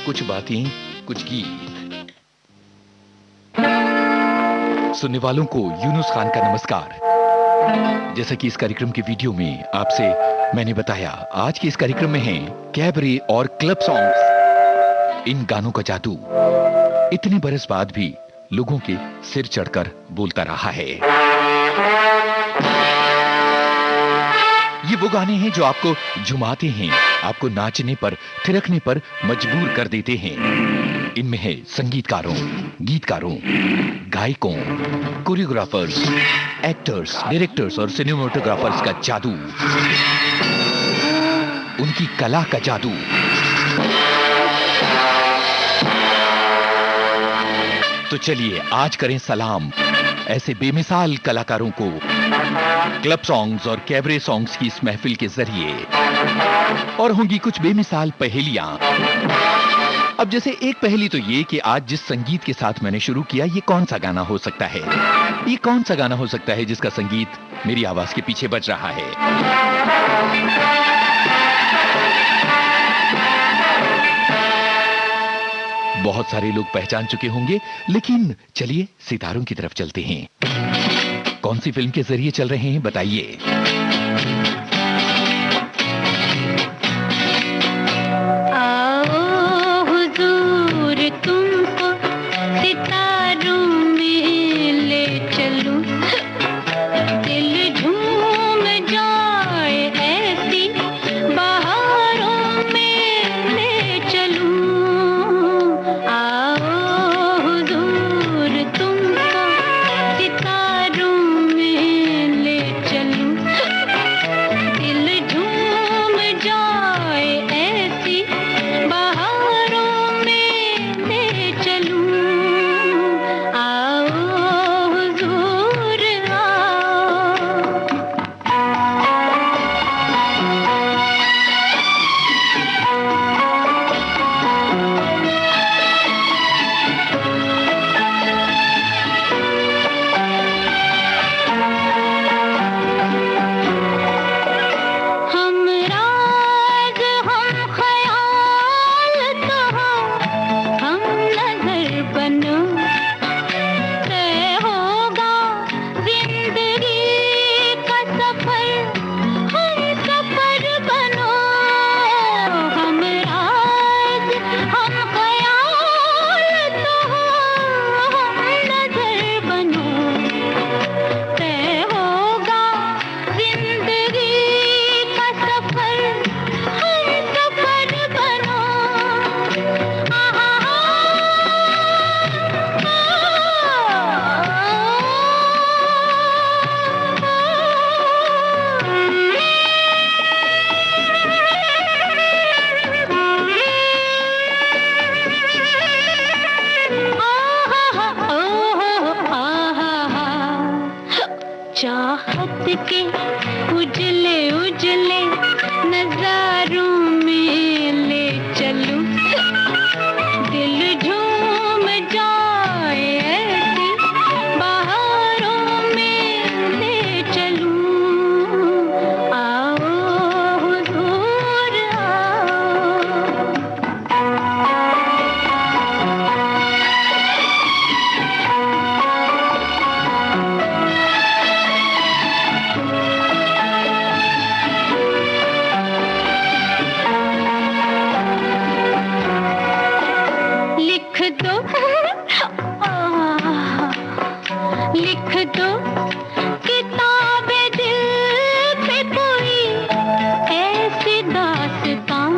कुछ बातें, कुछ गीत। सुनने वालों को यूनुस खान का नमस्कार। जैसा कि इस कार्यक्रम के वीडियो में आपसे मैंने बताया, आज के इस कार्यक्रम में हैं कैबरे और क्लब सॉन्ग्स। इन गानों का जादू इतने बरस बाद भी लोगों के सिर चढ़कर बोलता रहा है। ये वो गाने हैं जो आपको झुमाते हैं, आपको नाचने पर, थिरकने पर मजबूर कर देते हैं। इनमें है संगीतकारों, गीतकारों, गायकों, कोरियोग्राफर्स, एक्टर्स, डायरेक्टर्स और सिनेमेटोग्राफर्स का जादू, उनकी कला का जादू। तो चलिए आज करें सलाम ऐसे बेमिसाल कलाकारों को क्लब सॉन्ग्स और कैबरे सॉन्ग्स की इस महफिल के जरिए। और होंगी कुछ बेमिसाल पहेलियां। अब जैसे एक पहेली तो ये कि आज जिस संगीत के साथ मैंने शुरू किया, ये कौन सा गाना हो सकता है? ये कौन सा गाना हो सकता है जिसका संगीत मेरी आवाज के पीछे बज रहा है? बहुत सारे लोग पहचान चुके होंगे, लेकिन चलिए सितारों की तरफ चलते हैं। कौन सी फिल्म के जरिए चल रहे हैं बताइए? आओ हुजूर तुमको सितारों में ले चलूं, दिल झूम जाए ऐसी बहारों में ले चलूं। आओ हुजूर तुमको सितारों में ले चलूं, दिल झूम जाए ऐसी बहारों में ले चलूं। आओ हुजूर आओ। हम राज हम ख्याल तो हो, हम नजर बनो, तय होगा जिंदगी का सफर, हम सफर बनो। हम राज हम ख्याल तो हो, हम नजर बनो, तय होगा जिंदगी का सफर, हम सफर बनो। चाहत के उजले उजले नजारों में ले चलूं, दिल झूम जाए ऐसी बहारों में ले चलूं। आओ हुजूर आओ। लिख दो लिख दो किताबे दिल पे कोई ऐसी दास्तां,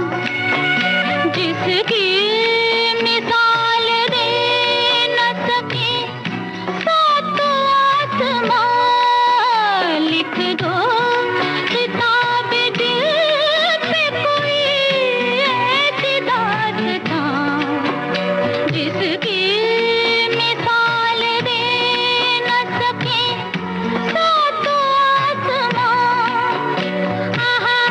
जिसकी मिसाल दे न सके सातों आसमां। लिख दो किताबे दिल पे कोई ऐसी दास्तां, जिसकी मिसाल दे न सके सातों आसमां। आहा,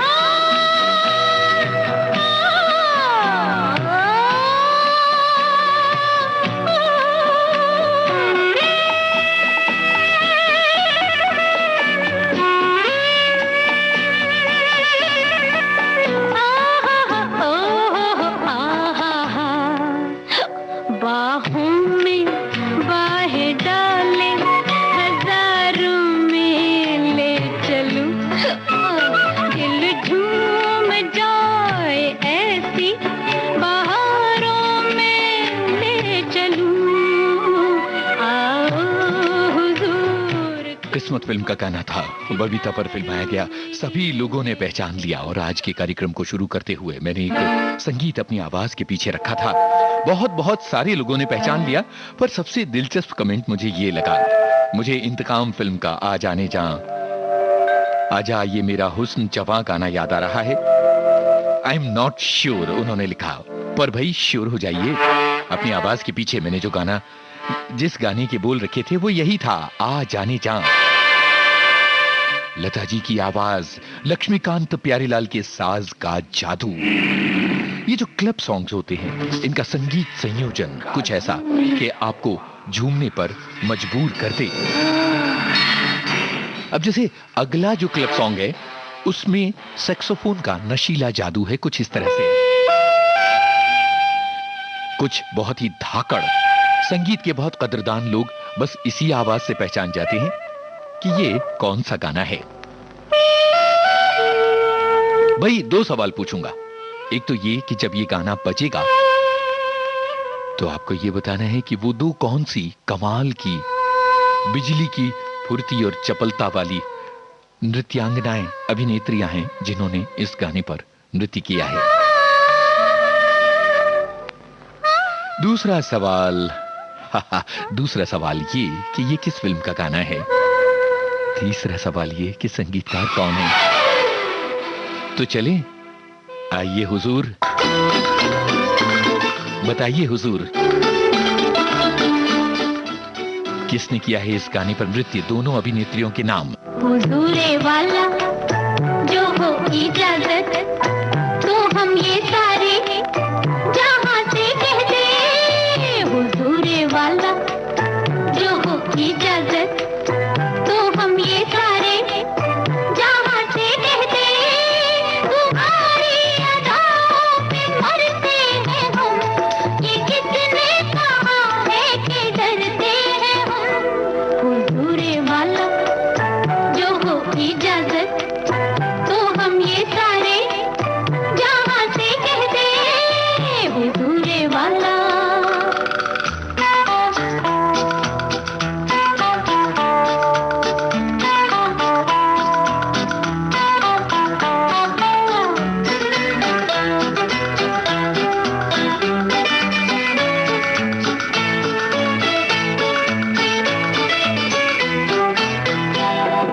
किस्मत फिल्म का गाना था, बबीता पर फिल्माया गया, सभी लोगों ने पहचान लिया। और आज के कार्यक्रम को शुरू करते हुए मैंने एक संगीत अपनी आवाज के पीछे रखा था। बहुत बहुत सारे लोगों ने पहचान लिया, पर सबसे दिलचस्प कमेंट मुझे ये लगा। मुझे इंतकाम फिल्म का आ जाने जा आजा ये मेरा हुस्न जवां गाना याद आ रहा है। आई एम नॉट श्योर उन्होंने लिखा, पर भाई श्योर हो जाइए। अपनी आवाज के पीछे मैंने जिस गाने के बोल रखे थे वो यही था, आ जाने जा। लता जी की आवाज, लक्ष्मीकांत प्यारेलाल के साज का जादू। ये जो क्लब सॉन्ग्स होते हैं, इनका संगीत संयोजन कुछ ऐसा कि आपको झूमने पर मजबूर कर दे। अब जैसे अगला जो क्लब सॉन्ग है, उसमें सैक्सोफोन का नशीला जादू है कुछ इस तरह से। कुछ बहुत ही धाकड़, संगीत के बहुत कदरदान लोग बस इसी आवाज से पहचान जाते हैं कि ये कौन सा गाना है। भाई 2 सवाल पूछूंगा। एक तो ये कि जब ये गाना बजेगा तो आपको ये बताना है कि वो 2 कौन सी कमाल की, बिजली की फुर्ती और चपलता वाली नृत्यांगनाएं, अभिनेत्रियां हैं जिन्होंने इस गाने पर नृत्य किया है। दूसरा सवाल ये कि ये किस फिल्म का गाना है। तीसरा सवाल ये कि संगीतकार कौन है। तो चलें, आइए हुजूर, बताइए हुजूर, किसने किया है इस गाने पर नृत्य, दोनों अभिनेत्रियों के नाम। हुजूरे वाला जो हो इजाजत, तो हम ये सारे जहां से कह दे। हुजूरे वाला जो हो इजाजत, तो हम ये सारे जहां से कह दे। तुम्हारी अदाओं पे मरते हैं हम, ये किसने कहा है कि डरते हैं हम। हुजूरे वाला जो हो इजाजत, तो हम ये सारे जहां से कह दे। हुजूरे वाला।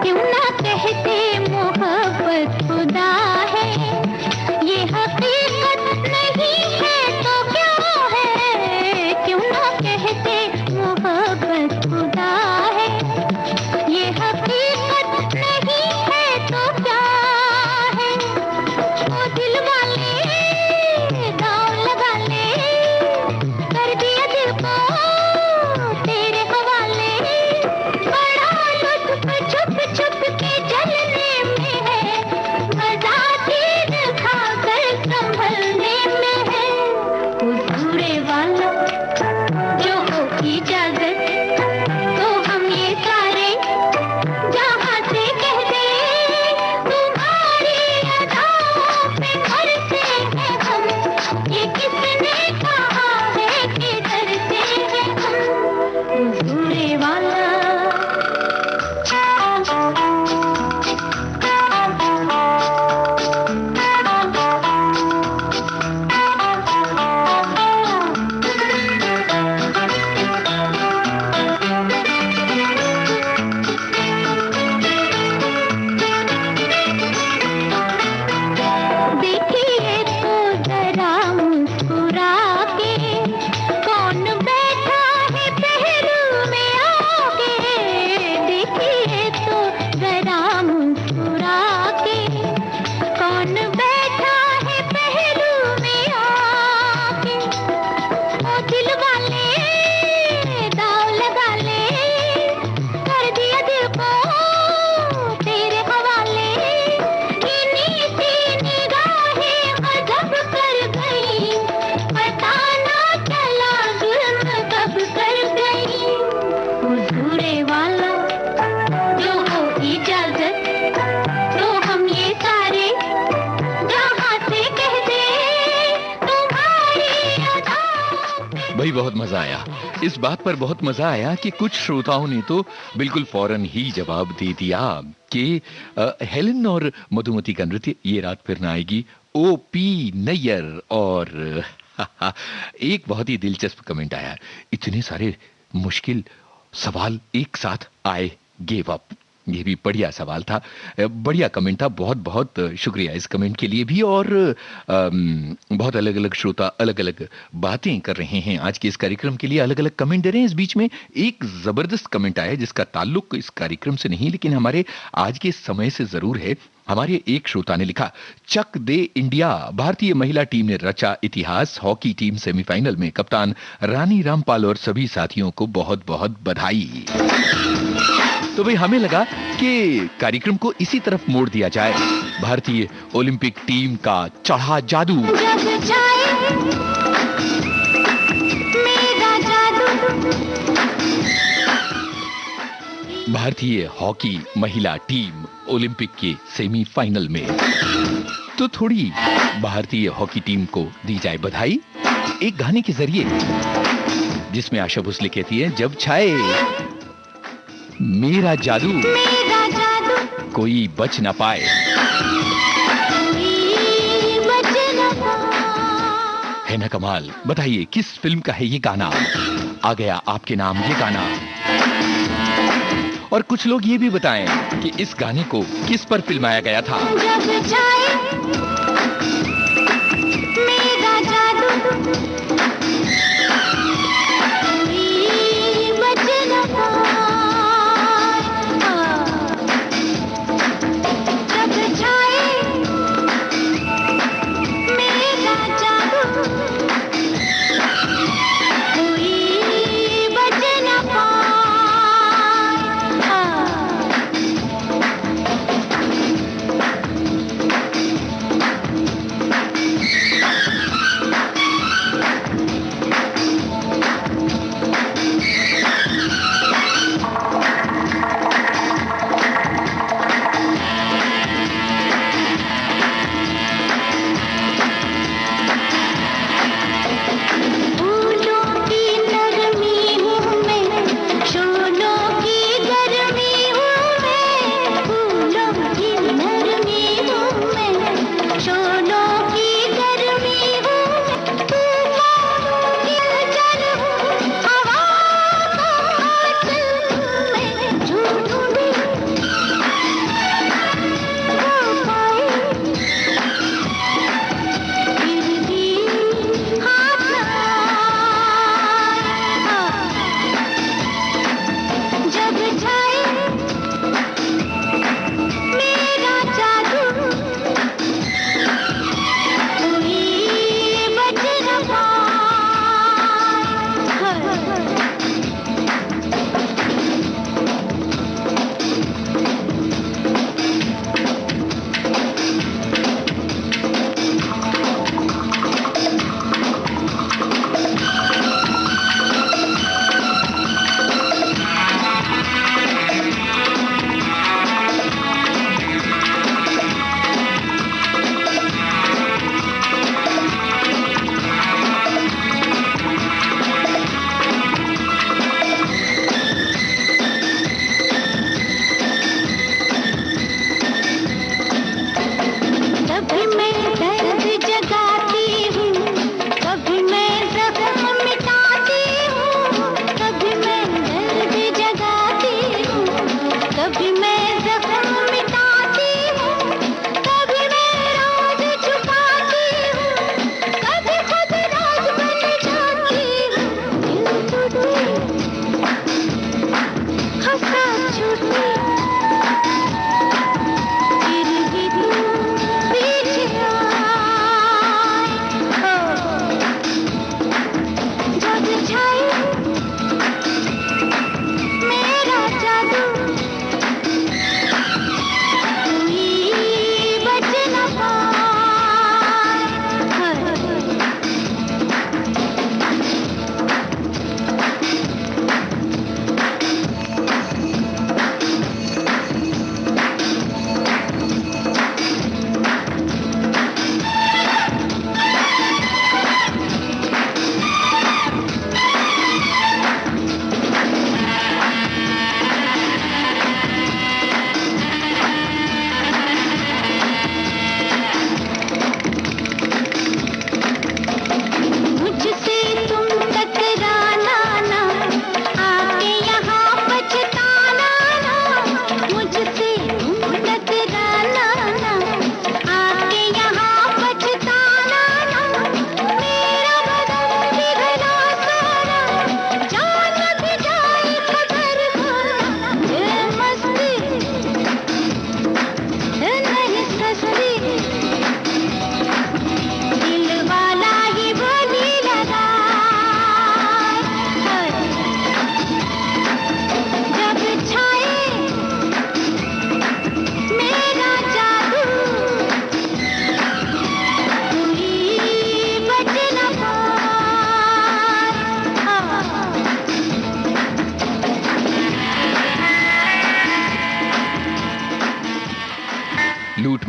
क्यों ना कहते मोहब्बत खुदा है, ये हकीकत नहीं है तो क्या है। भाई बहुत मजा आया। इस बात पर बहुत मजा आया कि कुछ श्रोताओं ने तो बिल्कुल फौरन ही जवाब दे दिया कि हेलन और मधुमती का नृत्य ये रात फिर ना आएगी, ओ पी नैयर। और एक बहुत ही दिलचस्प कमेंट आया, इतने सारे मुश्किल सवाल एक साथ आए, गेव अप। ये भी बढ़िया सवाल था, बढ़िया कमेंट था। बहुत बहुत शुक्रिया इस कमेंट के लिए भी। और बहुत अलग अलग श्रोता अलग अलग बातें कर रहे हैं आज के इस कार्यक्रम के लिए, अलग अलग कमेंट दे रहे हैं। इस बीच में एक जबरदस्त कमेंट आया जिसका ताल्लुक इस कार्यक्रम से नहीं लेकिन हमारे आज के समय से जरूर है। हमारे एक श्रोता ने लिखा, चक दे इंडिया, भारतीय महिला टीम ने रचा इतिहास, हॉकी टीम सेमीफाइनल में, कप्तान रानी रामपाल और सभी साथियों को बहुत बहुत बधाई। तो भाई हमें लगा कि कार्यक्रम को इसी तरफ मोड़ दिया जाए। भारतीय ओलंपिक टीम का चढ़ा जादू, जग जाए मेरा जादू। भारतीय हॉकी महिला टीम ओलंपिक के सेमीफाइनल में। तो थोड़ी भारतीय हॉकी टीम को दी जाए बधाई एक गाने के जरिए, जिसमें आशा भोसले कहती है, जब छाए मेरा जादू कोई बच ना पाए। है ना कमाल? बताइए किस फिल्म का है ये गाना? आ गया आपके नाम ये गाना। और कुछ लोग ये भी बताएं कि इस गाने को किस पर फिल्माया गया था। जब छाए मेरा जादू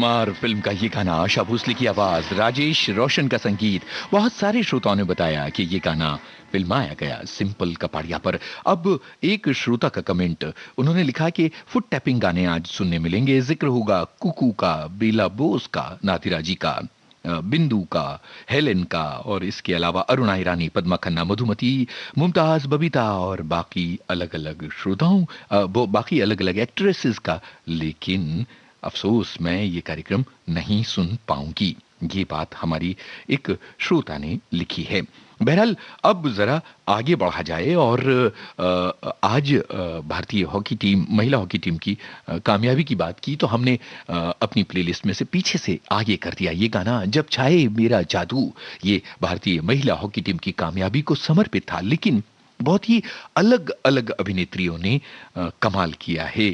राजकुमार फिल्म का ये गाना, आशा भोसले की आवाज, राजेश रोशन का संगीत। बहुत सारे श्रोताओं ने बताया कि ये गाना फिल्माया गया सिंपल कपाड़िया पर। अब एक श्रोता का कमेंट, उन्होंने लिखा कि फुट टैपिंग गाने आज सुनने मिलेंगे। जिक्र होगा कुकू का, बेला बोस का, नातिरा जी का, बिंदु का, हेलेन का, और इसके अलावा अरुणा ईरानी, पद्मा खन्ना, मधुमती, मुमताज, बबीता और बाकी अलग अलग श्रोताओं, बाकी अलग अलग एक्ट्रेसेस का। लेकिन अफसोस, मैं ये कार्यक्रम नहीं सुन पाऊंगी। ये बात हमारी एक श्रोता ने लिखी है। बहरहाल अब जरा आगे बढ़ा जाए और आज भारतीय हॉकी टीम, महिला हॉकी टीम की कामयाबी की बात की तो हमने अपनी प्लेलिस्ट में से पीछे से आगे कर दिया ये गाना, जब छाए मेरा जादू। ये भारतीय महिला हॉकी टीम की कामयाबी को समर्पित था, लेकिन बहुत ही अलग अलग अभिनेत्रियों ने कमाल किया है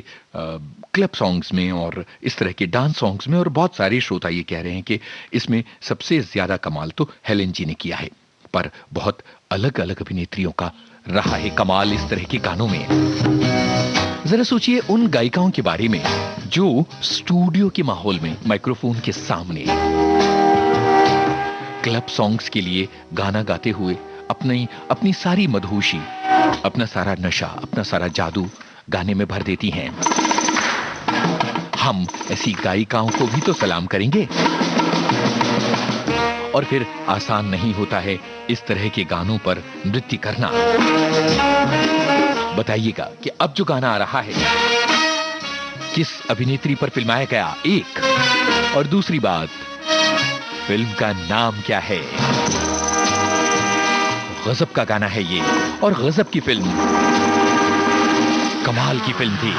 क्लब सॉन्ग्स में और इस तरह के डांस सॉन्ग्स में। और बहुत सारे श्रोता ये कह रहे हैं कि इसमें सबसे ज्यादा कमाल तो हेलेन जी ने किया है, पर बहुत अलग अलग अभिनेत्रियों का रहा है कमाल इस तरह के गानों में। जरा सोचिए उन गायिकाओं के बारे में जो स्टूडियो के माहौल में, माइक्रोफोन के सामने क्लब सॉन्ग्स के लिए गाना गाते हुए अपनी सारी मदहोशी, अपना सारा नशा, अपना सारा जादू गाने में भर देती हैं। हम ऐसी गायिकाओं को भी तो सलाम करेंगे। और फिर आसान नहीं होता है इस तरह के गानों पर नृत्य करना। बताइएगा कि अब जो गाना आ रहा है किस अभिनेत्री पर फिल्माया गया, एक, और दूसरी बात, फिल्म का नाम क्या है। गजब का गाना है ये, और गजब की फिल्म, कमाल की फिल्म थी।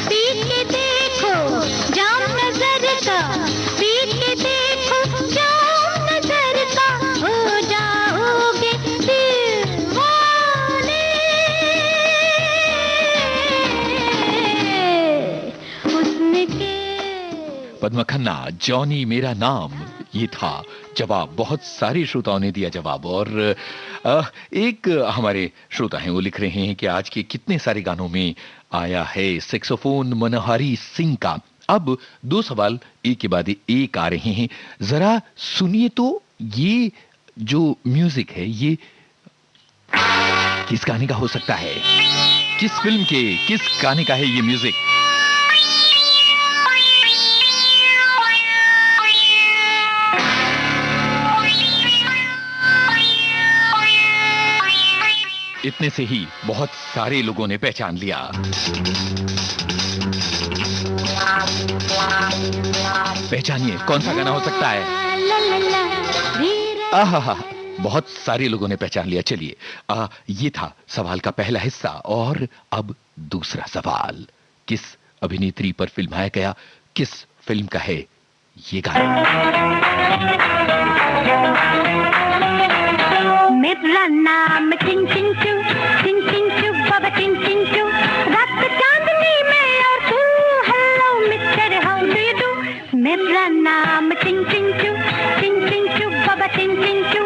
पीछे देखो, जाम नजर का, पीछे देखो। पद्म खन्ना, जॉनी मेरा नाम, ये था जवाब। बहुत सारे श्रोताओं ने दिया जवाब। और एक हमारे श्रोता हैं, वो लिख रहे हैं कि आज के कितने सारे गानों में आया है सैक्सोफोन मनोहारी सिंह का। अब दो सवाल एक के बाद एक आ रहे हैं, जरा सुनिए तो। ये जो म्यूजिक है ये किस गाने का हो सकता है? किस फिल्म के, किस गाने का है ये म्यूजिक? इतने से ही बहुत सारे लोगों ने पहचान लिया। पहचानिए कौन सा गाना हो सकता है? आहा, बहुत सारे लोगों ने पहचान लिया। चलिए, ये था सवाल का पहला हिस्सा। और अब दूसरा सवाल, किस अभिनेत्री पर फिल्माया गया, किस फिल्म का है ये गाना? मेरा नाम चिंग चिंग चू, चिंग चिंग चू, बाबा चिंग चिंग चू, रात चांदनी में और तू, hello mister how do you do. मेरा नाम चिंग चिंग चू, चिंग चिंग चू, बाबा चिंग चिंग चू,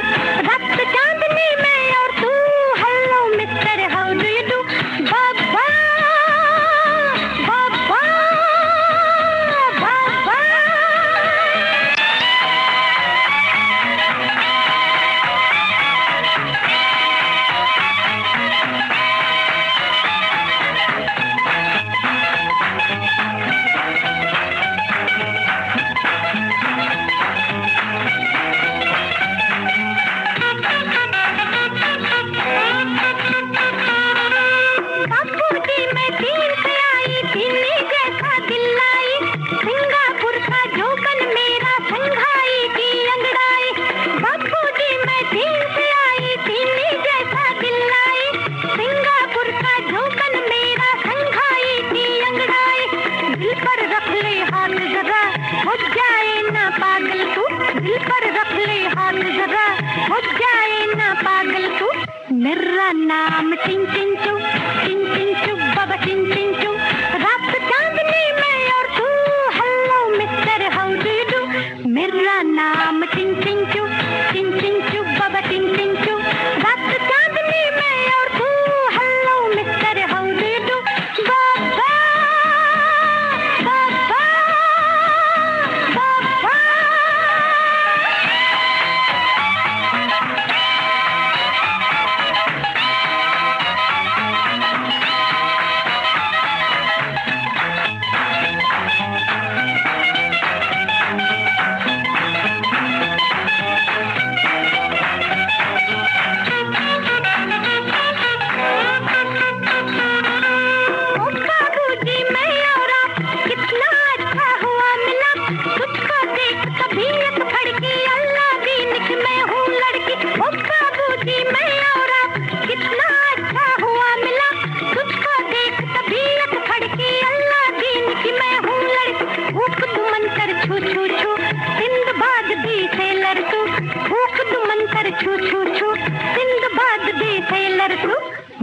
रात चांदनी में और तू, hello mister how do you do. बाबा बाबा बाबा। मेरा नाम चिंग चिंग चू, चिंग चिंग चू, बाबा चिंग चिंग चू, रात चांदनी में और तू, hello mister how do you do. मेरा नाम चिंग चिंग चू, चिंग चिंग चू, बाबा चिंग चिंग चू, रात चांदनी में और तू, hello mister how do you do. बाबा बाबा बाबा।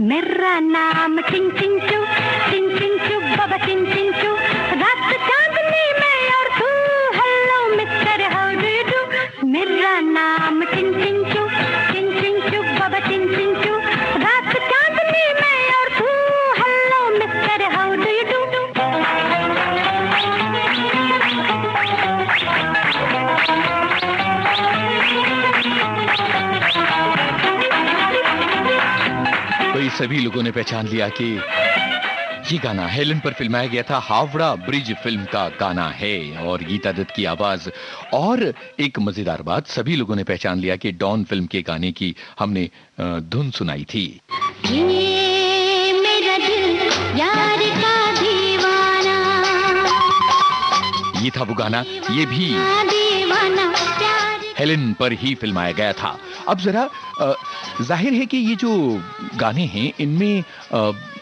मेरा नाम चिंग चिंग चू, चिंग चिंग चू, बाबा चिंग चिंग चू, रात चांदनी में और तू, hello mister how do you do. मेरा नाम चिंग चिंग चू, चिंग चिंग चू, बाबा चिंग चिंग चू, रात चांदनी में और तू, hello mister how do you do. तो ये सभी लोगों ने पहचान लिया कि ये गाना हेलन पर फिल्माया गया था, हावड़ा ब्रिज फिल्म का गाना है और गीता दत्त की आवाज। और एक मजेदार बात, सभी लोगों ने पहचान लिया कि डॉन फिल्म के गाने की हमने धुन सुनाई थी। ये मेरा दिल यार का दीवाना, ये था वो गाना, ये भी दीवाना प्यार। हेलन पर ही फिल्माया गया था। अब जरा जाहिर है कि ये जो गाने हैं इनमें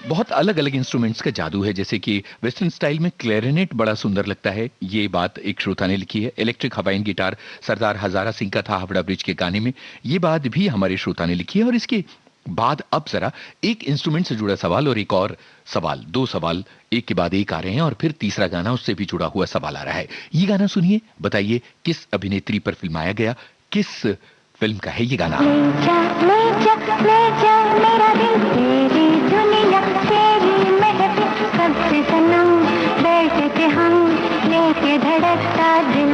बहुत अलग अलग इंस्ट्रूमेंट्स का जादू है। जैसे कि वेस्टर्न स्टाइल में क्लैरिनेट बड़ा सुंदर लगता है, ये बात एक श्रोता ने लिखी है। इलेक्ट्रिक हवाइन गिटार सरदार हजारा सिंह का था हावड़ा ब्रिज के गाने में, ये बात भी हमारे श्रोता ने लिखी है। और इसके बाद अब जरा एक इंस्ट्रूमेंट से जुड़ा सवाल और एक और सवाल, दो सवाल एक के बाद एक आ रहे हैं और फिर तीसरा गाना उससे भी जुड़ा हुआ सवाल आ रहा है। ये गाना सुनिए, बताइए किस अभिनेत्री पर फिल्माया गया, किस फिल्म का है ये गाना। ले जा मेरा दिल तेरी दुनिया तेरी महफिल सबसे सनम बैठे थे हम लेके धड़कता दिल।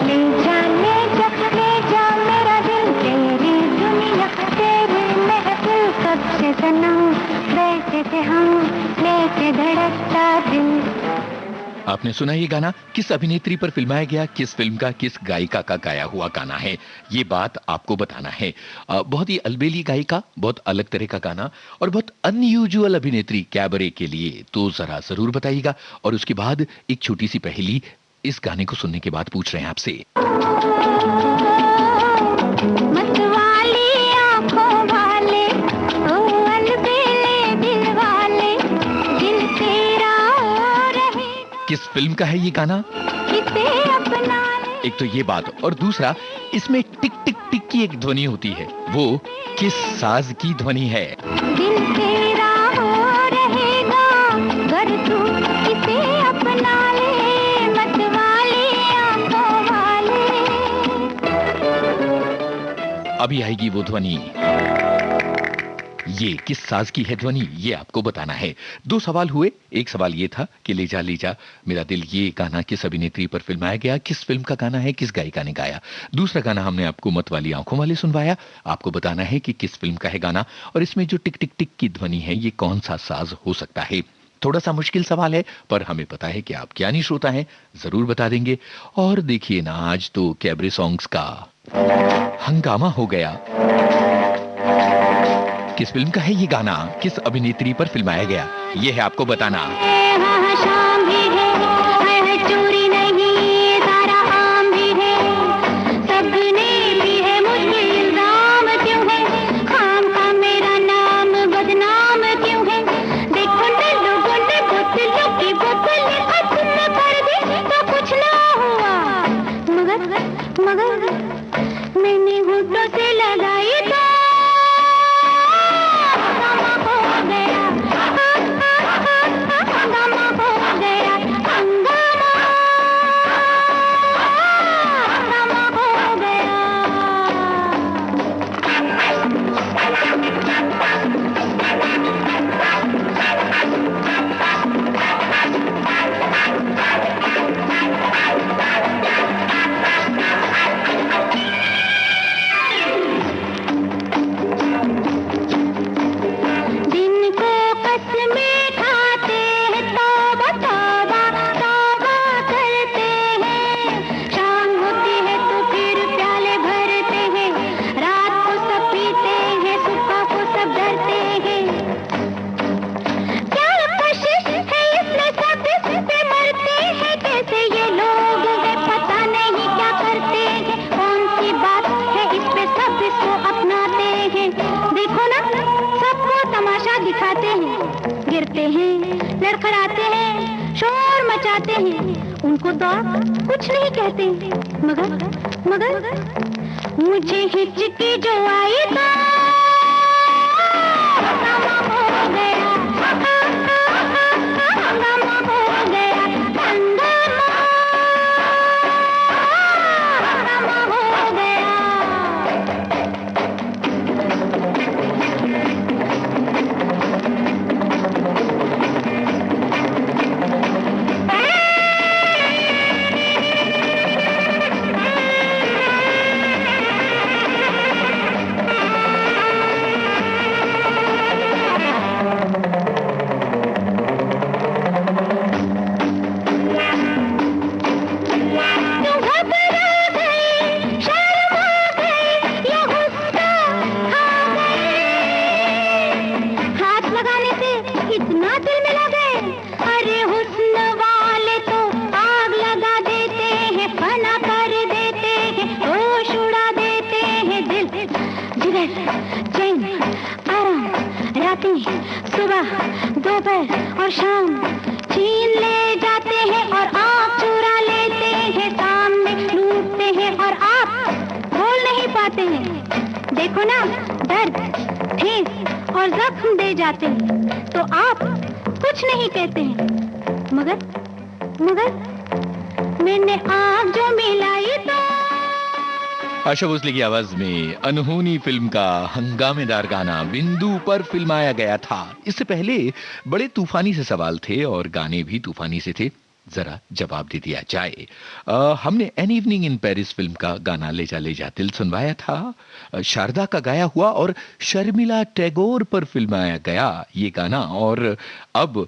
ले जा मेरा दिल तेरी दुनिया तेरी महफिल सबसे सनम बैठे थे हम लेके धड़कता दिल। आपने सुना ये गाना किस अभिनेत्री पर फिल्माया गया, किस फिल्म का, किस गायिका का गाया हुआ गाना है, ये बात आपको बताना है। बहुत ही अलबेली गायिका, बहुत अलग तरह का गाना और बहुत अनयूजुअल अभिनेत्री कैबरे के लिए, तो जरा जरूर बताइएगा। और उसके बाद एक छोटी सी पहेली इस गाने को सुनने के बाद पूछ रहे हैं आपसे। किस फिल्म का है ये गाना? एक तो ये बात, और दूसरा इसमें टिक टिक टिक की एक ध्वनि होती है, वो किस साज की ध्वनि है? दिल तेरा हो रहेगा अगर तू इसे अपना ले, मत वाले आंखों वाले। अभी आएगी वो ध्वनि, ये किस साज की है ध्वनि, ये आपको बताना है। दो सवाल हुए, एक सवाल ये था कि ले जा मेरा दिल ये गाना किस अभिनेत्री पर फिल्माया गया, किस फिल्म का गाना है, किस गायिका ने गाया। दूसरा गाना हमने आपको मत वाली आंखों वाले सुनवाया, आपको बताना है कि किस फिल्म का है गाना और इसमें जो टिक टिक टिक की ध्वनि है ये कौन सा साज हो सकता है। थोड़ा सा मुश्किल सवाल है पर हमें पता है कि आप ज्ञानी श्रोता हैं, जरूर बता देंगे। और देखिए ना, आज तो कैबरे सॉन्ग्स का हंगामा हो गया। किस फिल्म का है ये गाना, किस अभिनेत्री पर फिल्माया गया, ये है आपको बताना। शाम भी है चोरी नहीं, तारा आम भी है, सबने भी है मुझ पे इल्जाम क्यों है, खाम का मेरा नाम बदनाम क्यों है। देखो न लोगों ने बोतलों की बोतल खत्म कर दी तो कुछ ना हुआ, मगर मैंने होठों से लगाई तो लड़खड़ाते हैं, शोर मचाते हैं, उनको तो कुछ नहीं कहते, मगर मुझे हिचकी जो आई तो सुबह दोपहर और शाम छीन ले जाते हैं और आप चुरा लेते हैं, सामने लूटते हैं और आप बोल नहीं पाते हैं। देखो ना, दर्द ठेस और जख्म दे जाते हैं तो आप कुछ नहीं कहते हैं, मगर मैंने आँख जो मिलाई तो। आशा भोसले की आवाज में अनहोनी फिल्म का हंगामेदार गाना बिंदु पर फिल्माया गया था। इससे पहले बड़े तूफानी से सवाल थे और गाने भी तूफानी से थे, जरा जवाब दे दिया जाए। हमने an evening in Paris film का गाना ले जा दिल सुनवाया था, शारदा का गाया हुआ और शर्मिला टैगोर पर फिल्माया गया ये गाना। और अब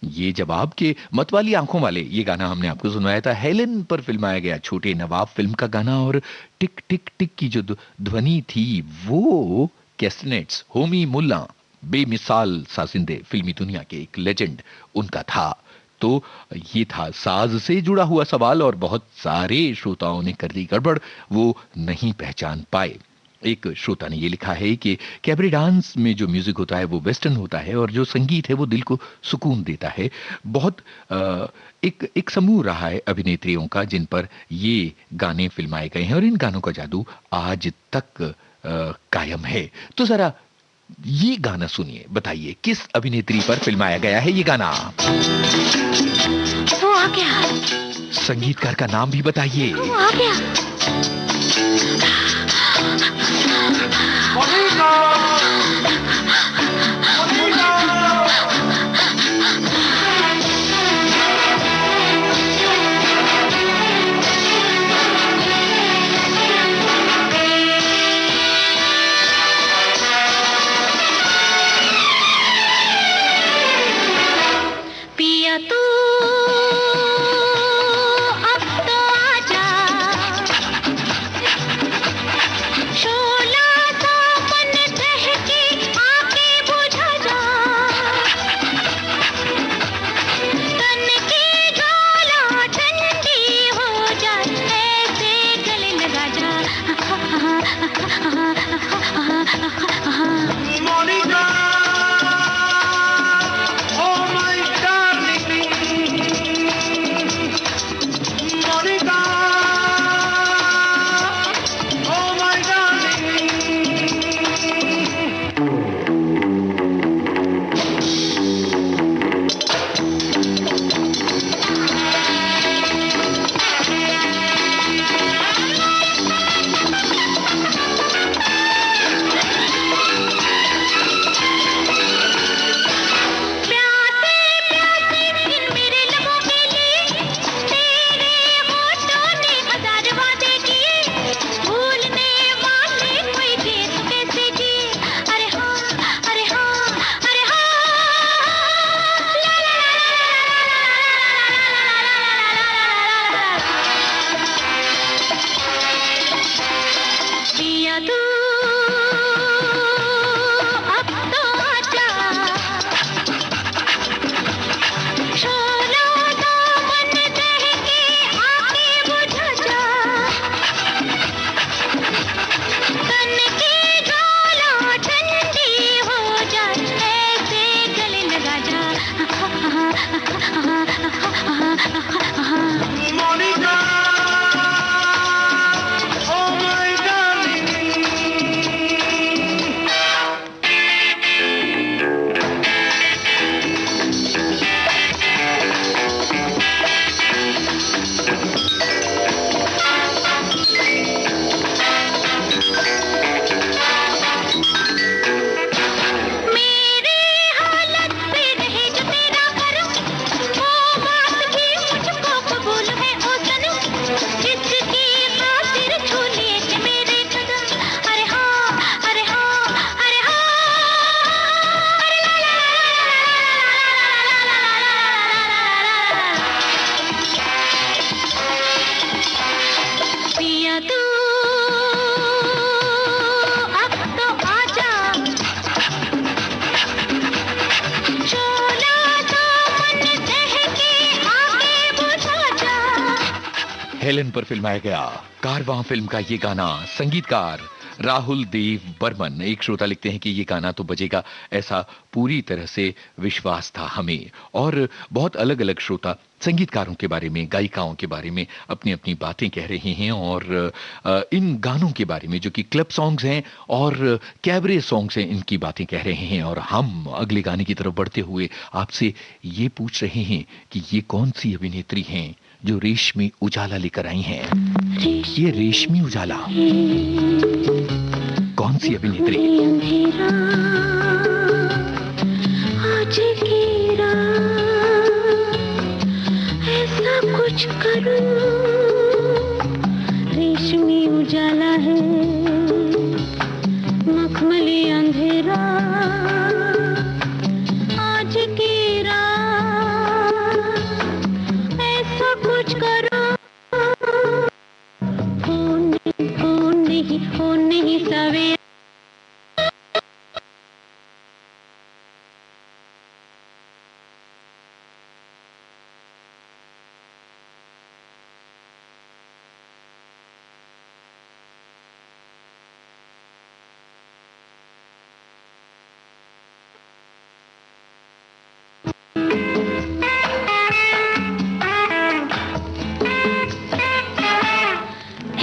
ये जवाब के मतवाली आंखों वाले ये गाना हमने आपको सुनवाया था, हेलेन पर फिल्माया गया छोटे नवाब फिल्म का गाना। और टिक टिक टिक की जो ध्वनि थी वो कैस्टनेट्स, होमी मुल्ला, बेमिसाल साजिंदे, फिल्मी दुनिया के एक लेजेंड उनका था। तो ये था साज से जुड़ा हुआ सवाल और बहुत सारे श्रोताओं ने कर दी गड़बड़, वो नहीं पहचान पाए। एक श्रोता ने ये लिखा है कि कैबरे डांस में जो म्यूजिक होता है वो वेस्टर्न होता है और जो संगीत है वो दिल को सुकून देता है। बहुत एक समूह रहा है अभिनेत्रियों का जिन पर ये गाने फिल्माए गए हैं और इन गानों का जादू आज तक कायम है। तो जरा ये गाना सुनिए, बताइए किस अभिनेत्री पर फिल्माया गया है ये गाना। वो आ गया। संगीतकार का नाम भी बताइए। वो आ गया। पिया तू अब तो आजा, शोला सा मन बहके आके बुझा जा, तन की ज्वाला ठंडी हो जाए ऐसे गले लगा जा। हेलेन पर फिल्माया गया कारवां फिल्म का ये गाना, संगीतकार राहुल देव बर्मन। एक श्रोता लिखते हैं कि ये गाना तो बजेगा, ऐसा पूरी तरह से विश्वास था हमें। और बहुत अलग अलग श्रोता संगीतकारों के बारे में, गायिकाओं के बारे में अपनी अपनी बातें कह रहे हैं, और इन गानों के बारे में जो कि क्लब सॉन्ग्स हैं और कैबरे सॉन्ग्स हैं, इनकी बातें कह रहे हैं। और हम अगले गाने की तरफ बढ़ते हुए आपसे ये पूछ रहे हैं कि ये कौन सी अभिनेत्री हैं जो रेशमी उजाला लेकर आई हैं। ये रेशमी उजाला कौन सी अभिनेत्री? आज की रात ऐसा कुछ करूं, रेशमी उजाला है मखमली अंधेरा, आज की रात ऐसा कुछ करो, हो नहीं सवेरा।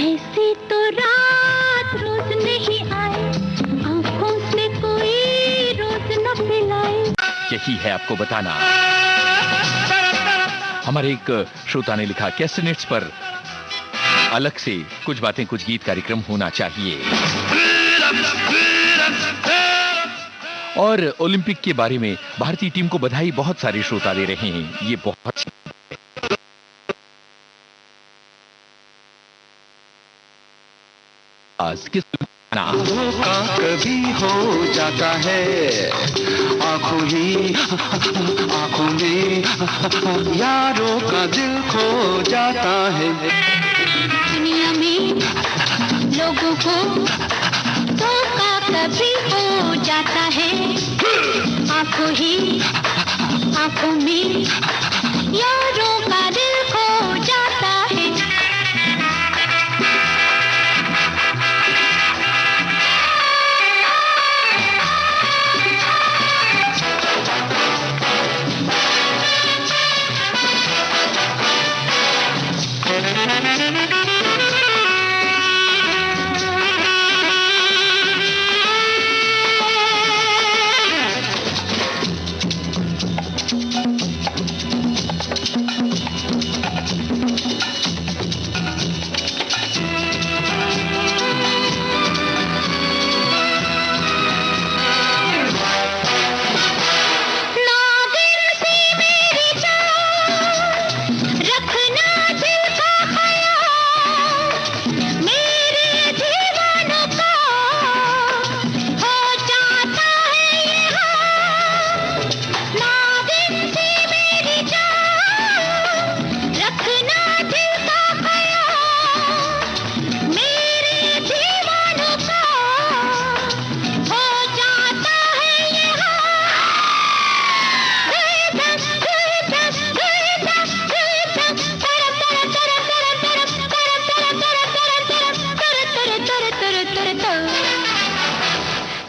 ऐसी तो रात रोज नहीं आए, आंखों से कोई रोज न पिलाए। यही है आपको बताना। हमारे एक श्रोता ने लिखा, कैस्टनेट्स पर अलग से कुछ बातें कुछ गीत कार्यक्रम होना चाहिए। और ओलंपिक के बारे में भारतीय टीम को बधाई बहुत सारे श्रोता दे रहे हैं, ये बहुत आज किस का कभी हो जाता है, आंखों में यारों का दिल खो जाता है। दुनिया में लोगों को धोखा कभी हो जाता है, आंखों में यारों का दिल खो जाता है।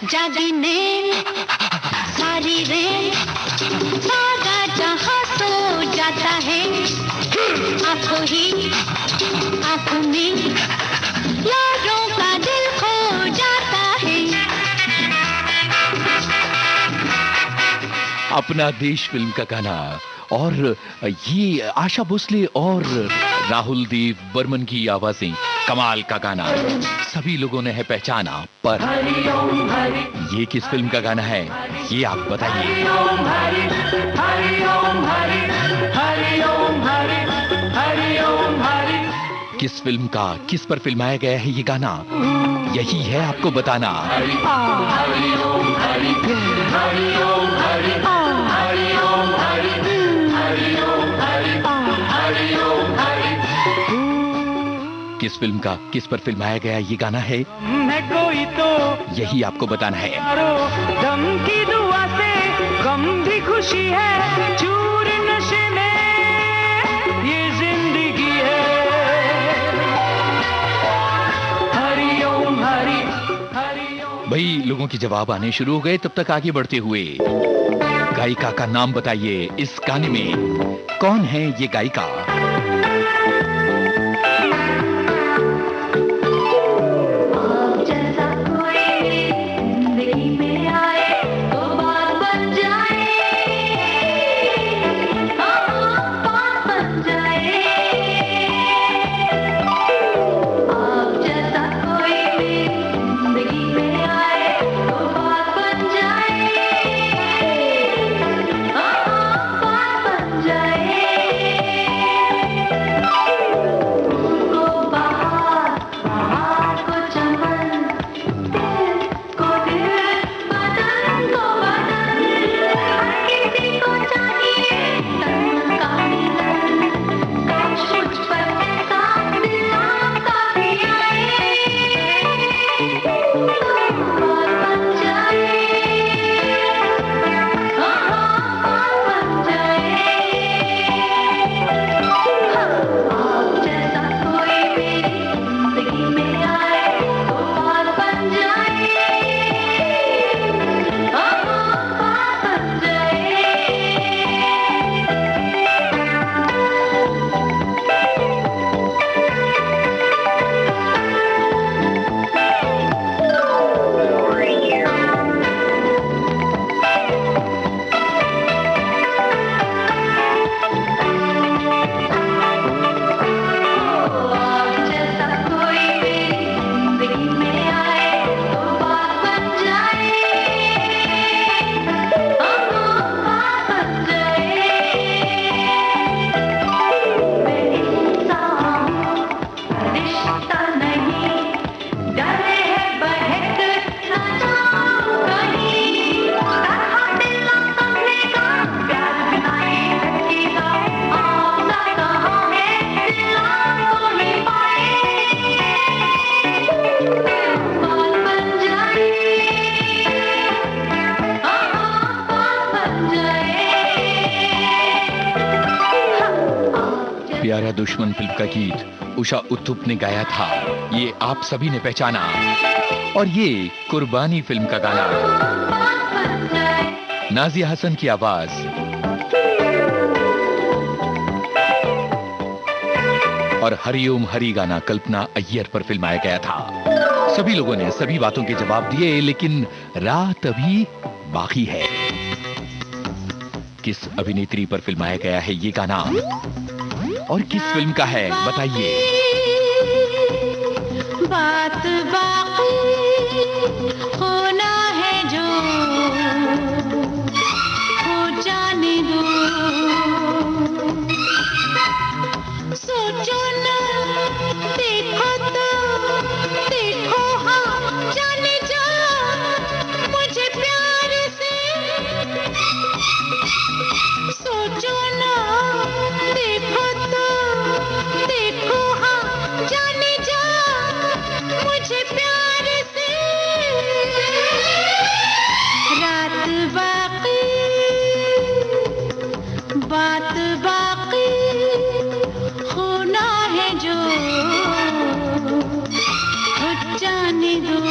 जागने सारी रेत, सारा जहां सो जाता है, आंखों में यारों का दिल खो जाता है। अपना देश फिल्म का गाना, और ये आशा भोसले और राहुल देव बर्मन की आवाजें, कमाल का गाना, सभी लोगों ने है पहचाना। पर ये किस फिल्म का गाना है, ये आप बताइए। किस फिल्म का, किस पर फिल्माया गया है ये गाना, यही है आपको बताना। किस फिल्म का, किस पर फिल्माया गया ये गाना है, कोई तो यही आपको बताना है। दम की दुआ से गम भी खुशी है, चूर नशे में ये जिंदगी है। हरि ओम हरि लोगों के जवाब आने शुरू हो गए, तब तक आगे बढ़ते हुए गायिका का नाम बताइए। इस गाने में कौन है ये गायिका? प्यारा दुश्मन फिल्म का गीत उषा उत्थुप ने गाया था, ये आप सभी ने पहचाना। और ये कुर्बानी फिल्म का गाना, नाजिया हसन की आवाज। और हरिओम हरि गाना कल्पना अय्यर पर फिल्माया गया था। सभी लोगों ने सभी बातों के जवाब दिए, लेकिन रात अभी बाकी है। किस अभिनेत्री पर फिल्माया गया है ये गाना और किस फिल्म का है, बताइए। बात बाकी होना है जो हो जाने दो, सोचो ना, देखो तो देखो, हाँ जाने जा मुझे प्यार से, सोचो ना, देखो तो देखो, हाँ जाने जा मुझे प्यार से, रात बाकी बात बाकी होना है जो हो जाने दो।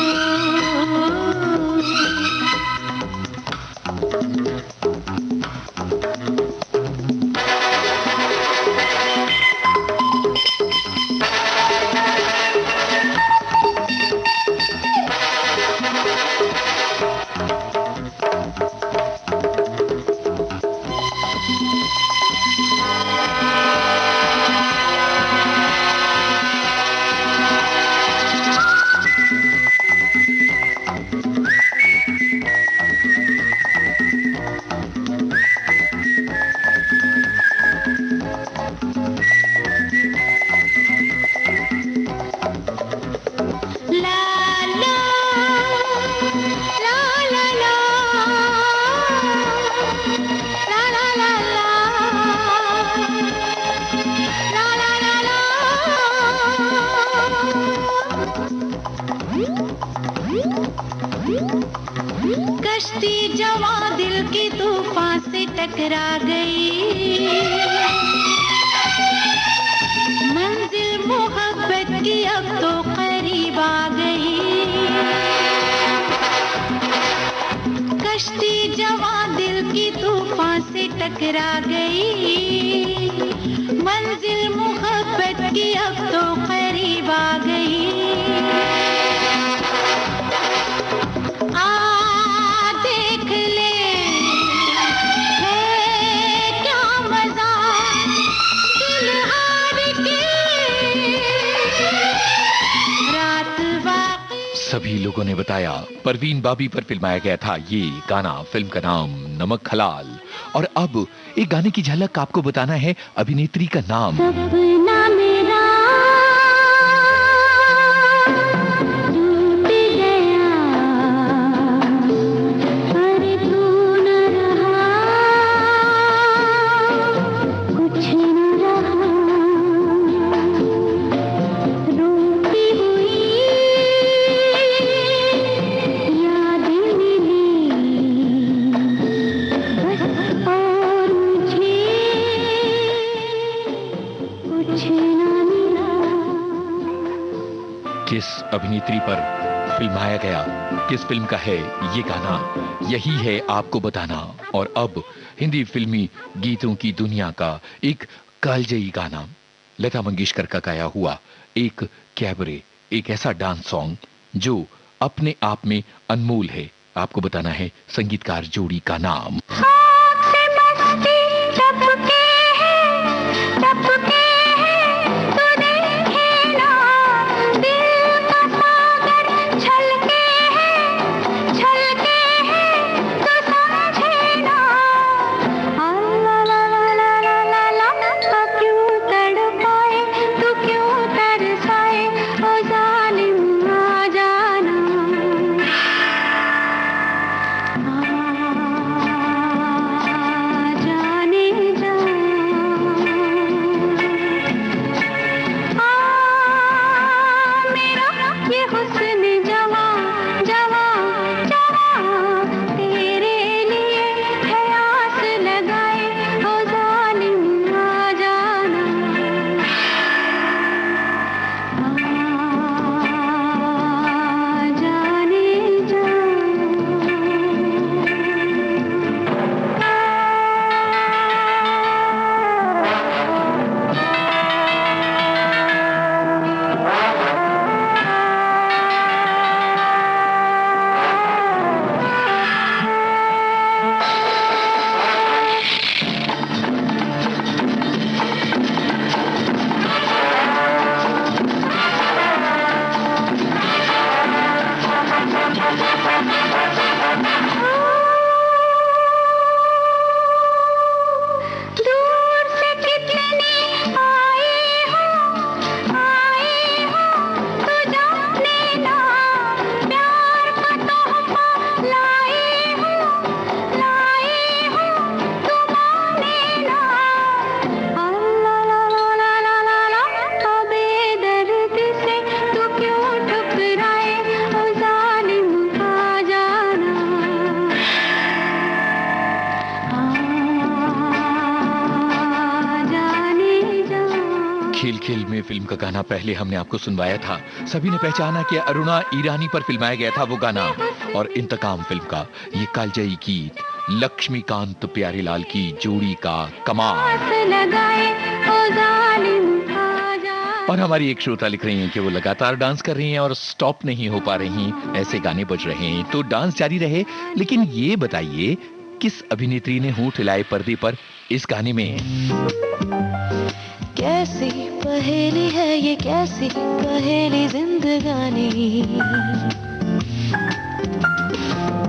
कश्ती जवां दिल की तूफान से टकरा गई, मंजिल मोहब्बत की अब तो करीब आ गई। दोस्ती जवां दिल की तूफान से टकरा गई, मंजिल मोहब्बत की अब तो करीब आ गई। आ देख ले है क्या मजा दिल हार के, रात बाकी। सभी लोगों ने बताया परवीन बाबी पर फिल्माया गया था ये गाना। फिल्म का नाम नमक हलाल। और अब एक गाने की झलक आपको बताना है अभिनेत्री का नाम। सपना मेरा टूट गया, पर तू न रहा, कुछ न रहा, रोती हुई याद मिली बस, और मुझे कुछ न मिला। किस अभिनेत्री पर फिल्माया गया, किस फिल्म का है ये गाना, यही है आपको बताना। और अब हिंदी फिल्मी गीतों की दुनिया का एक कालजयी गाना, लता मंगेशकर का गाया हुआ एक कैबरे, एक ऐसा डांस सॉन्ग जो अपने आप में अनमोल है। आपको बताना है संगीतकार जोड़ी का नाम। खाक से मस्ती टपके हैं, टपके हैं, तू देखे ना, दिल का सागर छलके हैं, तू समझे ना। ला ला ला ला ला ला ला, क्यों तड़पाए, तू क्यों तरसाए, ओ जालिम आ जाना। जाने जा, मेरा ये हुस्न जवां जवां जवां, तेरे लिए है आस लगाए, ओ जालिम आ जाना। जाने जा। दूर से कितने आए हो, तू जाने ना, प्यार का तोहफा लाए हो, तू माने ना। ला ला ला ला ला ला, बेदर्द से तू क्यों ठुकराए, ओ जालिम आ जाना। जाने जा। खेल खेल में फिल्म का गाना पहले हमने आपको सुनवाया था। सभी ने पहचाना कि अरुणा ईरानी पर फिल्माया गया था वो गाना। और इंतकाम फिल्म का ये कालजयी गीत लक्ष्मीकांत प्यारेलाल की जोड़ी का कमाल। आस लगाए, ओ जालिम आ जाना। और हमारी एक श्रोता लिख रही हैं कि वो लगातार डांस कर रही हैं और स्टॉप नहीं हो पा रही, ऐसे गाने बज रहे हैं तो डांस जारी रहे। लेकिन ये बताइए किस अभिनेत्री ने होंठ हिलाए पर्दे पर इस गाने में? कैसी पहेली है ये, कैसी पहेली जिंदगानी,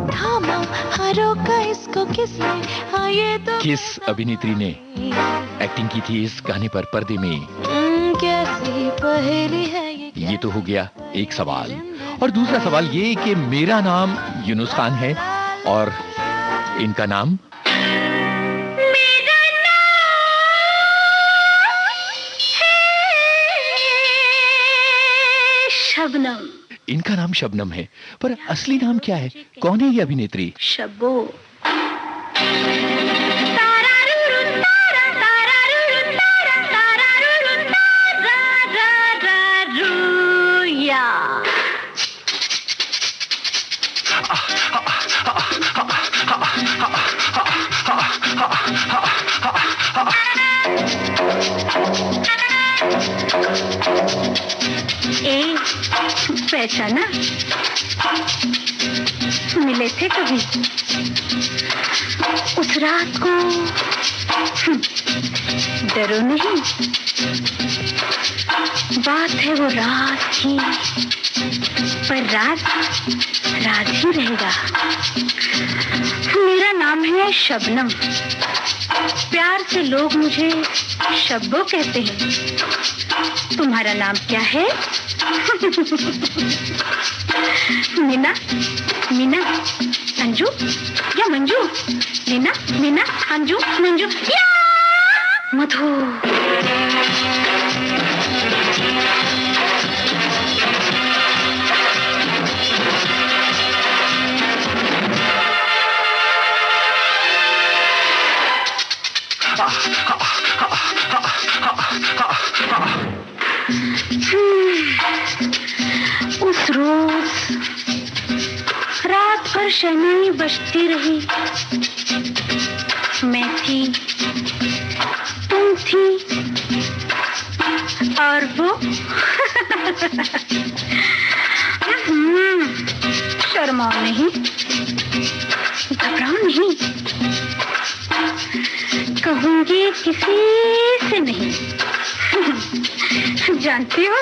थामा हारों का इसको किसने, हाँ ये तो किस अभिनेत्री ने एक्टिंग की थी इस गाने पर पर्दे में? कैसी पहेली है ये तो हो गया एक सवाल। और दूसरा सवाल ये कि मेरा नाम यूनुस खान है और इनका नाम मेरा नाम है शबनम। इनका नाम शबनम है, पर असली नाम क्या है? कौन है ये अभिनेत्री? शबो। पहचाना? मिले थे कभी उस रात को? डरो नहीं, बात है वो रात की, पर रात रात ही रहेगा। मेरा नाम है शबनम, प्यार से लोग मुझे शब्बो कहते हैं। तुम्हारा नाम क्या है? मीना, मीना, अंजू या मंजू? मीना, मीना, अंजू, मंजू या मधु। उस रोज रात भर शहनाई बजती रही। मैं थी, तुम थी और वो। शर्माओ नहीं, घबराओ नहीं, कहूंगी किसी से नहीं। जानती हो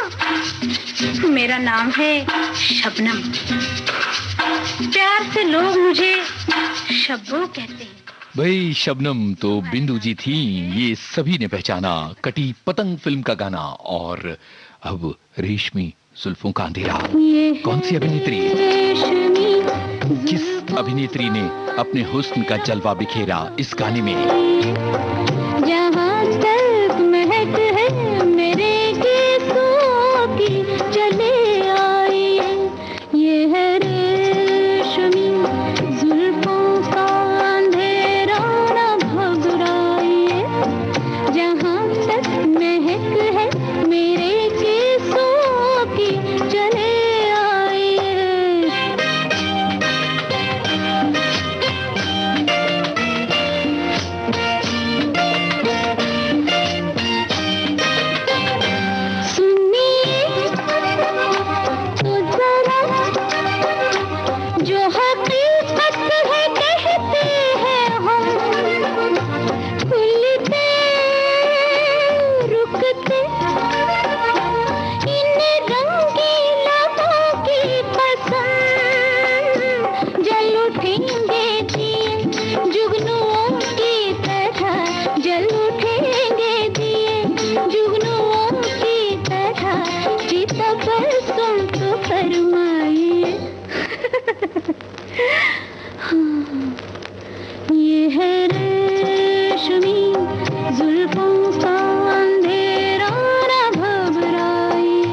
मेरा नाम है शबनम, प्यार से लोग मुझे शब्बो कहते हैं। भाई शबनम तो बिंदु जी थी, ये सभी ने पहचाना। कटी पतंग फिल्म का गाना। और अब रेशमी जुल्फों का अंधेरा। कौन सी अभिनेत्री, किस अभिनेत्री ने अपने हुस्न का जलवा बिखेरा इस गाने में? जहाँ तक महक है मेरे केसों की चले आई, ये है रेशमी जुल्फों का अंधेरा न घबराइए। जहाँ तक महक है मेरे केसों की चले आई। ये है रेशमी जुल्फों का अंधेरा न घबराइए।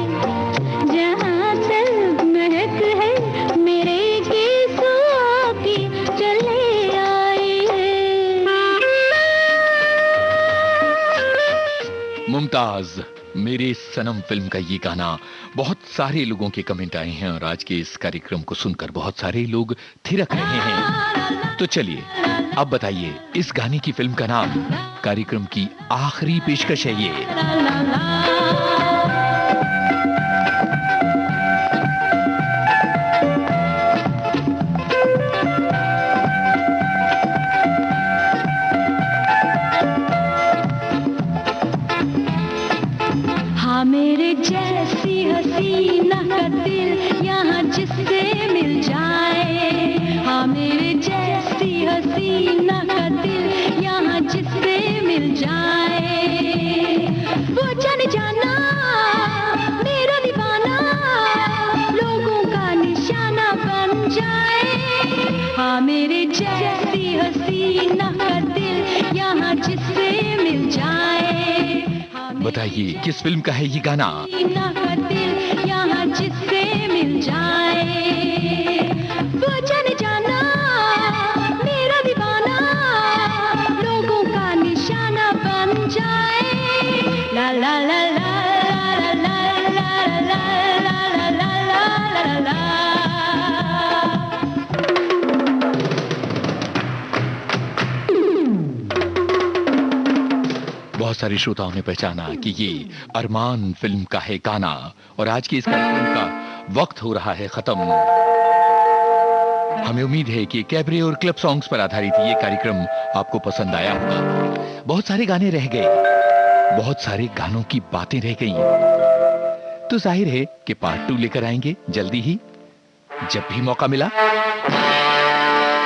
जहाँ तक महक है मेरे केसों की चले आइए। मुमताज मेरे सनम फिल्म का ये गाना। बहुत सारे लोगों के कमेंट आए हैं और आज के इस कार्यक्रम को सुनकर बहुत सारे लोग थिरक रहे हैं। तो चलिए अब बताइए इस गाने की फिल्म का नाम। कार्यक्रम की आखिरी पेशकश है ये। हाँ मेरे जैसी हसीना का दिल यहाँ जिससे मिल जाए। हाँ मेरे जैसी हसीना का दिल यहाँ जिससे मिल जाए। वो जाने जाना मेरा दीवाना लोगों का निशाना बन जाए। हाँ मेरे जैसी हसीना का दिल यहाँ जिससे मिल जाए। बताइए किस फिल्म का है ये गाना? दिल यहाँ जिससे मिल जाए। वो जाने जाना मेरा दीवाना लोगों का निशाना बन जाए। ला ला ला ला ला ला ला ला ला ला ला ला। बहुत सारे श्रोताओं ने पहचाना कि ये अरमान फिल्म का है गाना। और आज की इस कार्यक्रम का वक्त हो रहा है खत्म। हमें उम्मीद है कि कैबरे और क्लब सॉन्ग्स पर आधारित ये कार्यक्रम आपको पसंद आया होगा। बहुत सारे गाने रह गए, बहुत सारे गानों की बातें रह गई, तो जाहिर है कि पार्ट 2 लेकर आएंगे जल्दी ही, जब भी मौका मिला।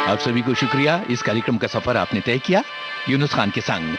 आप सभी को शुक्रिया, इस कार्यक्रम का सफर आपने तय किया यूनुस खान के संग।